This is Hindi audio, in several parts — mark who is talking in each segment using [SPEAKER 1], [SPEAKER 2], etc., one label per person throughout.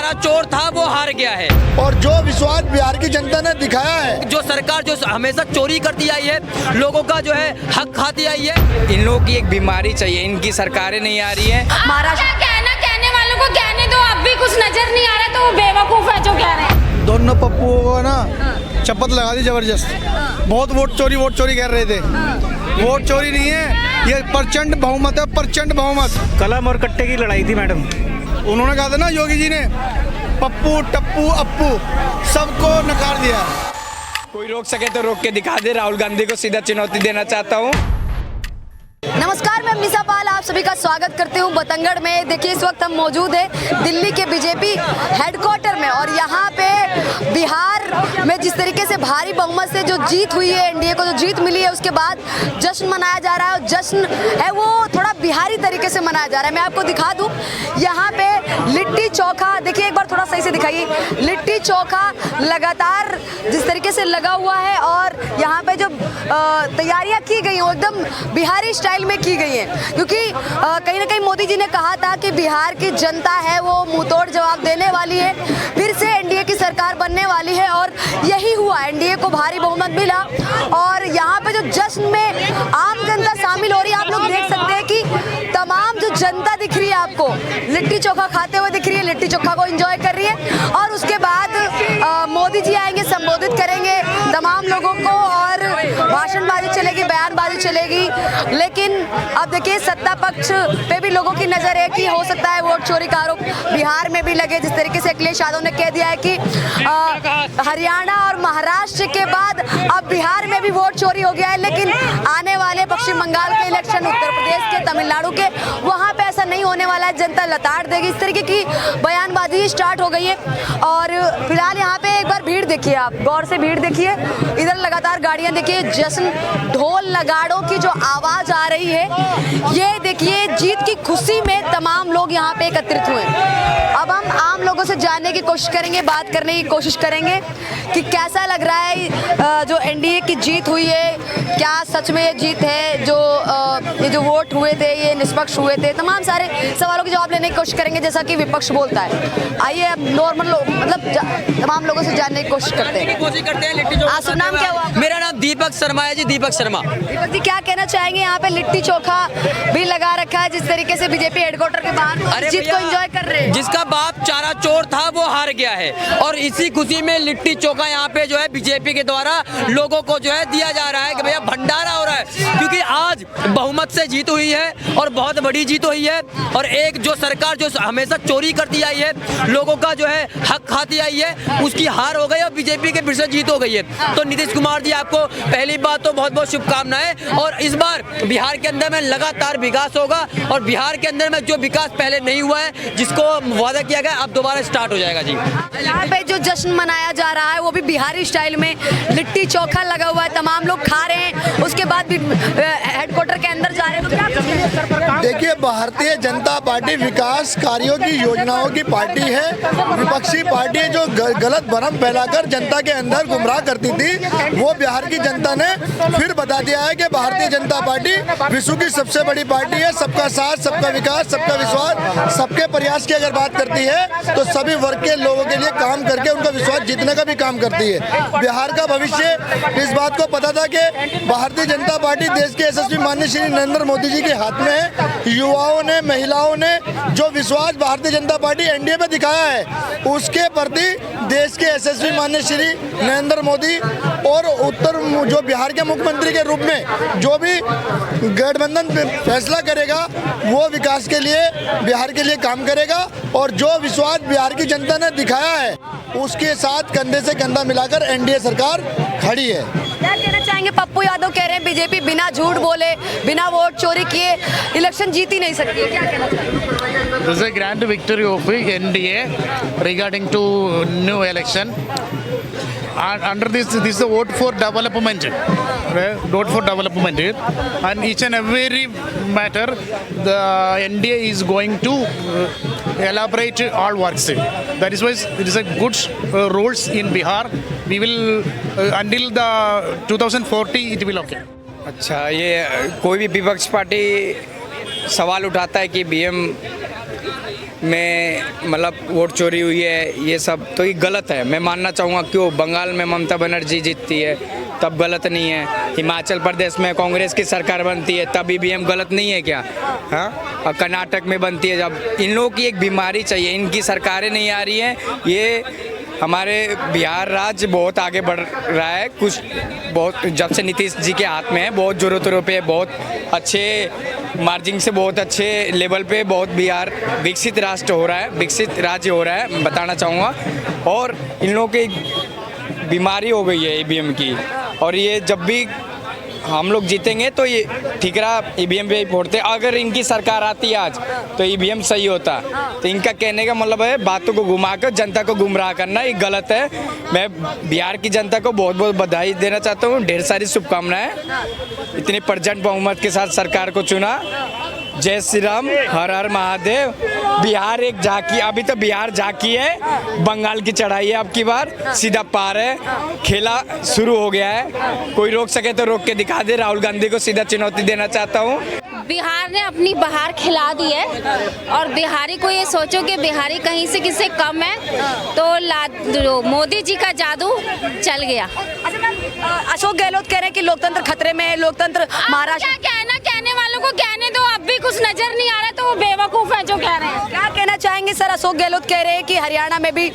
[SPEAKER 1] चारा चोर था वो हार गया है।
[SPEAKER 2] और जो विश्वास बिहार की जनता ने दिखाया है,
[SPEAKER 1] जो सरकार जो हमेशा चोरी करती आई है, लोगों का जो है हक खाती आई है।
[SPEAKER 3] इन लोगों की एक बीमारी चाहिए, इनकी सरकारें नहीं आ रही है।
[SPEAKER 4] महाराष्ट्र कहने वालों को कहने दो, अब भी कुछ नजर नहीं आ रहा तो वो बेवकूफ है जो कह रहे हैं।
[SPEAKER 5] दोनों पप्पुओं को ना शपथ लगा दी जबरदस्त। बहुत वोट चोरी कर रहे थे। वोट चोरी नहीं है, ये प्रचंड बहुमत है, प्रचंड बहुमत।
[SPEAKER 6] कलम और कट्टे की लड़ाई थी मैडम।
[SPEAKER 5] उन्होंने कहा था ना योगी जी ने, पप्पू टप्पू अप्पू सबको नकार दिया।
[SPEAKER 3] कोई रोक सके तो रोक के दिखा दे। राहुल गांधी को सीधा चुनौती देना चाहता हूँ।
[SPEAKER 7] नमस्कार, मैं मिसा पाल आप सभी का स्वागत करती हूँ बतंगड़ में। देखिए इस वक्त हम मौजूद हैं दिल्ली के बीजेपी हेडक्वार्टर में और यहाँ पे बिहार में जिस तरीके से भारी बहुमत से जो जीत हुई है, एनडीए को जो जीत मिली है, उसके बाद जश्न मनाया जा रहा है। और जश्न है वो थोड़ा बिहारी तरीके से मनाया जा रहा है। मैं आपको दिखा दूँ यहाँ पे लिट्टी चोखा, देखिए एक बार थोड़ा सही से दिखाइए। लिट्टी चोखा लगातार जिस तरीके से लगा हुआ है और यहाँ पे जो तैयारियाँ की गई हैं वो एकदम बिहारी स्टाइल में की गई है, क्योंकि कहीं ना कहीं मोदी जी ने कहा था कि बिहार की जनता है वो मुंहतोड़ जवाब देने वाली है, फिर से एनडीए की सरकार बनने वाली है। और यही हुआ, एनडीए को भारी बहुमत मिला। और यहाँ पे जो जश्न में आम जनता शामिल हो रही है, आप लोग देख सकते हैं कि तमाम जो जनता दिख रही है आपको लिट्टी चोखा खाते हुए दिख रही है, लिट्टी चोखा को एंजॉय कर रही है। और उसके बाद मोदी जी आएंगे, संबोधित करेंगे तमाम लोगों को और भाषणबाजी चलेगी, बयानबाजी चलेगी। लेकिन अब देखिए सत्ता पक्ष पे भी लोगों की नजर है कि हो सकता है वोट चोरी का आरोप बिहार में भी लगे। जिस तरीके से अखिलेश यादव ने कह दिया है कि हरियाणा और महाराष्ट्र के बाद अब बिहार में भी वोट चोरी हो गया है। लेकिन आने वाले पश्चिम बंगाल के इलेक्शन, उत्तर प्रदेश के, तमिलनाडु के, वहां पे ऐसा नहीं होने वाला है। जनता लताड़ देगी। इस तरीके की बयानबाजी स्टार्ट हो गई है। और फिलहाल यहाँ पे एक बार भीड़ देखिए, आप गौर से भीड़ देखिए, इधर लगातार गाड़ियां देखिए, जश्न ढोल नगाड़ों की जो आवाज आ रही है, ये देखिए जीत की खुशी में तमाम लोग यहाँ पे एकत्रित हुए। अब हम आम लोगों से जानने की कोशिश करेंगे, बात करने की कोशिश करेंगे कि कैसा लग रहा है जो एनडीए की जीत हुई है, क्या सच में ये जीत है, जो ये जो वोट हुए थे ये निष्पक्ष हुए थे। तमाम सारे सवालों के जवाब लेने की कोशिश करेंगे जैसा कि विपक्ष बोलता है। आइए अब नॉर्मल लोग मतलब तमाम लोगों से जानने की कोशिश करते हैं। शुभ नाम क्या हुआ?
[SPEAKER 1] मेरा नाम दीपक शर्मा है जी, दीपक शर्मा।
[SPEAKER 7] दीपक जी क्या कहना चाहेंगे? यहाँ पे लिट्टी चोखा भी लगा रखा है जिस तरीके से बीजेपी हेडक्वार्टर के बाहर जीत को एंजॉय कर रहे हैं।
[SPEAKER 1] जिसका बाप चारा चोर था वो हार गया है और इसी खुशी में लिट्टी चोखा यहाँ पे जो है बीजेपी के द्वारा लोगों को जो है दिया जा रहा है कि भैया भंडारा हो रहा है, क्योंकि आज बहुमत से जीत हुई है और बहुत बड़ी जीत हुई है। और एक जो सरकार जो हमेशा चोरी करती आई है, लोगों का जो है हक खाती आई है, उसकी हार हो गई और बीजेपी के फिर से जीत हो गई है। तो नीतीश कुमार जी आपको पहली बात तो बहुत बहुत शुभकामनाएं। और इस बार बिहार के अंदर में लगातार विकास होगा और बिहार के अंदर में जो विकास पहले नहीं हुआ है, जिसको वादा किया गया, अब दोबारा स्टार्ट हो जाएगा जी।
[SPEAKER 7] यहाँ पे जो जश्न मनाया जा रहा है वो भी बिहारी स्टाइल में, लिट्टी चोखा लगा हुआ है, तमाम लोग खा रहे हैं, उसके बाद भी हेडक्वार्टर के अंदर जा रहे हैं।
[SPEAKER 2] देखिए भारतीय जनता पार्टी विकास कार्यों की योजनाओं की पार्टी है। विपक्षी पार्टी जो गलत भ्रम फैलाकर जनता के अंदर गुमराह करती थी, वो बिहार की जनता ने फिर बता दिया है कि भारतीय जनता पार्टी विश्व की सबसे बड़ी पार्टी है। सबका साथ, सबका विकास, सबका विश्वास, सबके प्रयास की अगर बात करती है तो सभी वर्ग के लोगों के लिए काम करके उनका विश्वास जीतने का भी काम करती है। बिहार का भविष्य इस बात को पता था कि भारतीय जनता पार्टी देश के यशस्वी माननीय श्री नरेंद्र मोदी जी के हाथ में है। युवाओं ने, महिलाओं ने जो विश्वास भारतीय जनता पार्टी एनडीए में दिखाया है, उसके प्रति देश के यशस्वी माननीय श्री नरेंद्र मोदी और उत्तर जो बिहार के मुख्यमंत्री के रूप में जो भी गठबंधन फैसला करेगा वो विकास के लिए, बिहार के लिए काम करेगा। और जो विश्वास बिहार की जनता ने दिखाया है उसके साथ कंधे से कंधा मिलाकर एनडीए सरकार खड़ी है।
[SPEAKER 7] क्या कहना चाहेंगे? पप्पू यादव कह रहे हैं बीजेपी बिना झूठ बोले, बिना वोट चोरी किए इलेक्शन जीत ही नहीं सकती है, क्या कहना चाहेंगे?
[SPEAKER 6] This is a grand victory of NDA regarding to new election. Under this is a vote for development, vote for development, and each and every matter the NDA is going to elaborate all works. That is why it is a good rules in Bihar. We will until the 2040 it will okay.
[SPEAKER 3] अच्छा, ये कोई भी विपक्ष पार्टी सवाल उठाता है कि बीएम में मतलब वोट चोरी हुई है, ये सब तो ये गलत है। मैं मानना चाहूँगा क्यों बंगाल में ममता बनर्जी जीतती है तब गलत नहीं है, हिमाचल प्रदेश में कांग्रेस की सरकार बनती है तब ईवीएम गलत नहीं है क्या? हाँ, और कर्नाटक में बनती है जब। इन लोगों की एक बीमारी चाहिए, इनकी सरकारें नहीं आ रही हैं। ये हमारे बिहार राज्य बहुत आगे बढ़ रहा है, कुछ बहुत जब से नीतीश जी के हाथ में है, बहुत जोरों तोरों पे, बहुत अच्छे मार्जिन से, बहुत अच्छे लेवल पे बहुत बिहार विकसित राष्ट्र हो रहा है, विकसित राज्य हो रहा है, बताना चाहूँगा। और इन लोगों की बीमारी हो गई है ईवीएम की, और ये जब भी हम लोग जीतेंगे तो ये ठीक रहा, ईवीएम पे ही फोड़ते। अगर इनकी सरकार आती आज तो ईवीएम सही होता। तो इनका कहने का मतलब है बातों को घुमाकर जनता को गुमराह करना, ये गलत है। मैं बिहार की जनता को बहुत बहुत बधाई देना चाहता हूँ, ढेर सारी शुभकामनाएं। इतनी प्रचंड बहुमत के साथ सरकार को चुना। जय श्री राम, हर हर महादेव। बिहार एक झांकी, अभी तो बिहार झांकी है, बंगाल की चढ़ाई है अब की बार, सीधा पार है, खेला शुरू हो गया है। कोई रोक सके तो रोक के दिखा दे। राहुल गांधी को सीधा चुनौती देना चाहता हूँ।
[SPEAKER 4] बिहार ने अपनी बहार खिला दी है और बिहारी को ये सोचो कि बिहारी कहीं से किसी कम है तो मोदी जी का जादू चल गया।
[SPEAKER 7] अच्छा मैम, अशोक गहलोत कह रहे हैं कि लोकतंत्र खतरे में है, लोकतंत्र महाराष्ट्र।
[SPEAKER 4] क्या कहना, कहने वालों को कहने दो, अब भी कुछ नजर नहीं आ रहा तो वो बेवकूफ है जो कह रहे हैं।
[SPEAKER 7] क्या कहना चाहेंगे सर? अशोक गहलोत कह रहे हैं कि हरियाणा में भी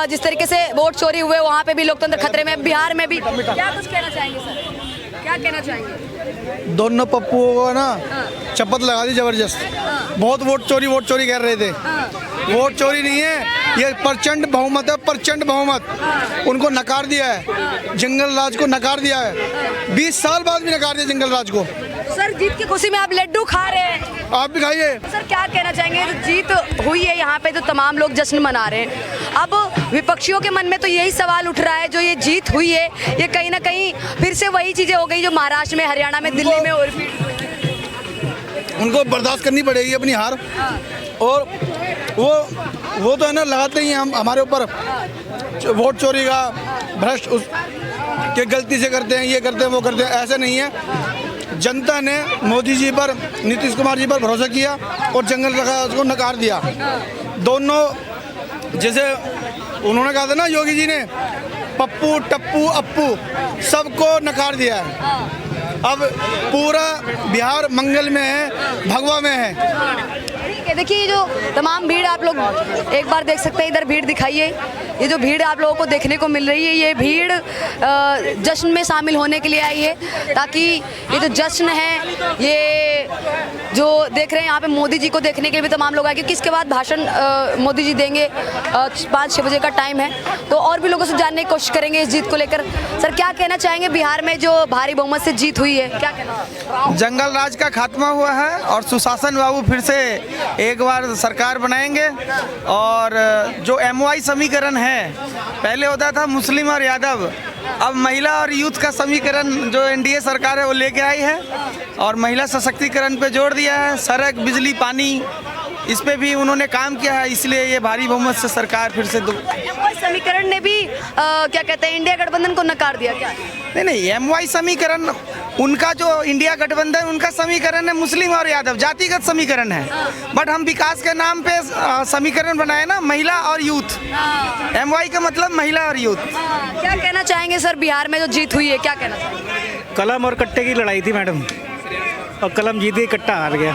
[SPEAKER 7] जिस तरीके से वोट चोरी हुए वहाँ पे भी लोकतंत्र खतरे में, बिहार में भी। क्या कुछ कहना चाहेंगे सर? क्या कहना चाहेंगे?
[SPEAKER 5] दोनों पप्पुओं को ना शपथ लगा दी जबरदस्त। बहुत वोट चोरी कर रहे थे। वोट चोरी नहीं है, ये प्रचंड बहुमत है, प्रचंड बहुमत। उनको नकार दिया है, जंगल राज को नकार दिया है। 20 साल बाद भी नकार दिया जंगल राज को।
[SPEAKER 7] सर जीत की खुशी में आप लड्डू खा रहे हैं,
[SPEAKER 5] आप भी खाइए।
[SPEAKER 7] सर क्या कहना चाहेंगे? जो जीत हुई है यहाँ पे तो तमाम लोग जश्न मना रहे हैं। अब विपक्षियों के मन में तो यही सवाल उठ रहा है, जो ये जीत हुई है ये कहीं ना कहीं फिर से वही चीजें हो गई जो महाराष्ट्र में, हरियाणा में, दिल्ली में और
[SPEAKER 5] उनको बर्दाश्त करनी पड़ेगी अपनी हार। और वो तो है ना, लगाते ही हम हमारे ऊपर वोट चोरी का भ्रष्ट उस के गलती से करते हैं, ये करते हैं, वो करते हैं। ऐसे नहीं है, जनता ने मोदी जी पर, नीतीश कुमार जी पर भरोसा किया और जंगल राज को नकार दिया। दोनों, जैसे उन्होंने कहा था ना योगी जी ने, पप्पू टप्पू अप्पू सबको नकार दिया है। अब पूरा बिहार मंगल में है, भगवा में है।
[SPEAKER 7] ठीक है, देखिए जो तमाम भीड़ आप लोग एक बार देख सकते हैं, इधर भीड़ दिखाइए। ये जो भीड़ आप लोगों को देखने को मिल रही है, ये भीड़ जश्न में शामिल होने के लिए आई है, ताकि ये जो जश्न है, ये जो देख रहे हैं यहाँ पे मोदी जी को देखने के लिए भी तमाम लोग आए, क्योंकि इसके बाद भाषण मोदी जी देंगे। 5-6 बजे का टाइम है, तो और भी लोगों से जानने की कोशिश करेंगे इस जीत को लेकर। सर क्या कहना चाहेंगे? बिहार में जो भारी बहुमत से जीत हुई है, क्या कहना?
[SPEAKER 8] जंगल राज का खात्मा हुआ है और सुशासन बाबू फिर से एक बार सरकार बनाएंगे। और जो MY समीकरण है, पहले होता था मुस्लिम और यादव, अब महिला और यूथ का समीकरण जो NDA सरकार है वो लेके आई है और महिला सशक्तिकरण पे जोर दिया है। सड़क, बिजली, पानी, इस पे भी उन्होंने काम किया है, इसलिए ये भारी बहुमत से सरकार फिर से
[SPEAKER 7] समीकरण ने भी क्या कहते हैं, इंडिया गठबंधन को नकार दिया क्या?
[SPEAKER 8] नहीं, MY समीकरण उनका, जो इंडिया गठबंधन उनका समीकरण है मुस्लिम और यादव, जातिगत समीकरण है। बट हम विकास के नाम पे समीकरण बनाए ना, महिला और यूथ। MY का मतलब महिला और यूथ।
[SPEAKER 7] क्या कहना चाहेंगे सर, बिहार में जो जीत हुई है, क्या कहना चाहेंगे?
[SPEAKER 9] कलम और कट्टे की लड़ाई थी मैडम, और कलम जीत गई, कट्टा हार गया।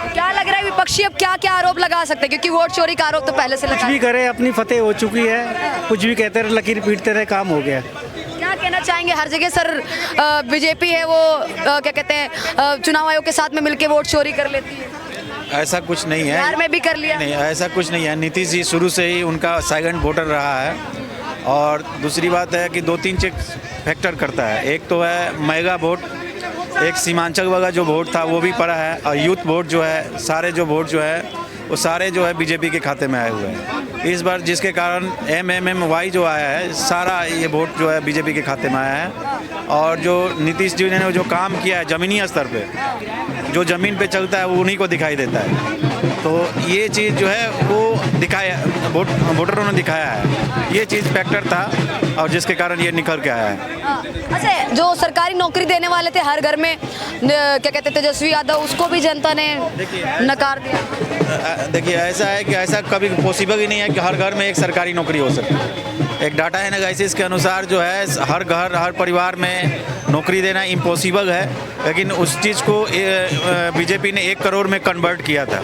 [SPEAKER 7] क्या लग रहा है विपक्षी अब क्या क्या आरोप लगा सकते हैं, क्योंकि वोट चोरी का आरोप तो पहले से लगा।
[SPEAKER 9] कुछ भी करे, अपनी फतेह हो चुकी है, कुछ भी कहते रहे, लकीर पीटते रहे, काम हो गया।
[SPEAKER 7] क्या कहना चाहेंगे? हर जगह सर बीजेपी है वो क्या कहते हैं, चुनाव आयोग के साथ में मिलकर वोट चोरी कर लेती है।
[SPEAKER 10] ऐसा कुछ नहीं है,
[SPEAKER 7] बिहार में भी कर लिया।
[SPEAKER 10] नहीं, ऐसा कुछ नहीं है। नीतीश जी शुरू से ही उनका साइलेंट वोटर रहा है। और दूसरी बात है कि 2-3 चीज फैक्टर करता है। एक तो है मेगा वोट, एक सीमांचल वाला जो वोट था वो भी पड़ा है, और यूथ वोट जो है, सारे जो वोट जो है वो सारे जो है बीजेपी के खाते में आए हुए हैं इस बार, जिसके कारण MMMY जो आया है, सारा ये वोट जो है बीजेपी के खाते में आया है। और जो नीतीश जी ने जो काम किया है ज़मीनी स्तर पे, जो ज़मीन पे चलता है वो उन्हीं को दिखाई देता है। तो ये चीज़ जो है वो वोटरों ने दिखाया है। ये चीज़ फैक्टर था और जिसके कारण ये निकल के आया है।
[SPEAKER 7] अच्छा, जो सरकारी नौकरी देने वाले थे हर घर में, क्या कहते थे, तेजस्वी यादव, उसको भी जनता ने नकार दिया।
[SPEAKER 10] देखिए ऐसा है कि ऐसा कभी पॉसिबल ही नहीं है कि हर घर में एक सरकारी नौकरी हो सके। एक डाटा एनालिसिस के अनुसार जो है हर घर हर परिवार में नौकरी देना इम्पॉसिबल है, लेकिन उस चीज़ को बीजेपी ने 1 करोड़ में कन्वर्ट किया था,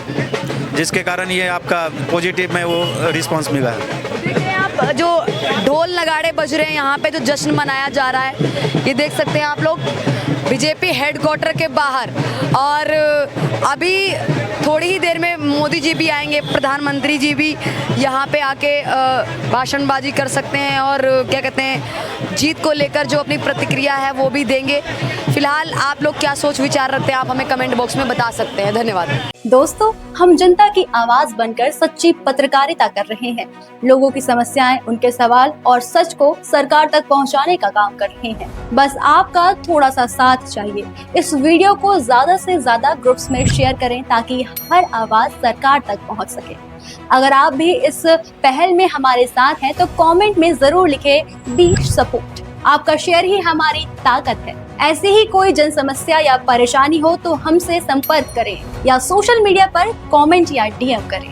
[SPEAKER 10] जिसके कारण ये आपका पॉजिटिव में वो रिस्पांस मिला है।
[SPEAKER 7] देखिए आप, जो ढोल नगाड़े बज रहे हैं यहाँ पे, जो जश्न मनाया जा रहा है, ये देख सकते हैं आप लोग बीजेपी हेडक्वार्टर के बाहर। और अभी थोड़ी ही देर में मोदी जी भी आएंगे, प्रधानमंत्री जी भी यहाँ पे आके भाषणबाजी कर सकते हैं और क्या कहते हैं, जीत को लेकर जो अपनी प्रतिक्रिया है वो भी देंगे। फिलहाल आप लोग क्या सोच विचार रखते हैं, आप हमें कमेंट बॉक्स में बता सकते हैं। धन्यवाद।
[SPEAKER 11] दोस्तों, हम जनता की आवाज बनकर सच्ची पत्रकारिता कर रहे हैं। लोगों की समस्याएं, उनके सवाल और सच को सरकार तक पहुंचाने का काम कर रहे हैं। बस आपका थोड़ा सा साथ चाहिए। इस वीडियो को ज्यादा से ज्यादा ग्रुप्स में शेयर करें ताकि हर आवाज सरकार तक पहुंच सके। अगर आप भी इस पहल में हमारे साथ हैं तो कमेंट में जरूर लिखें बी सपोर्ट। आपका शेयर ही हमारी ताकत है। ऐसी ही कोई जन समस्या या परेशानी हो तो हमसे संपर्क करें या सोशल मीडिया पर कमेंट या डीएम करें।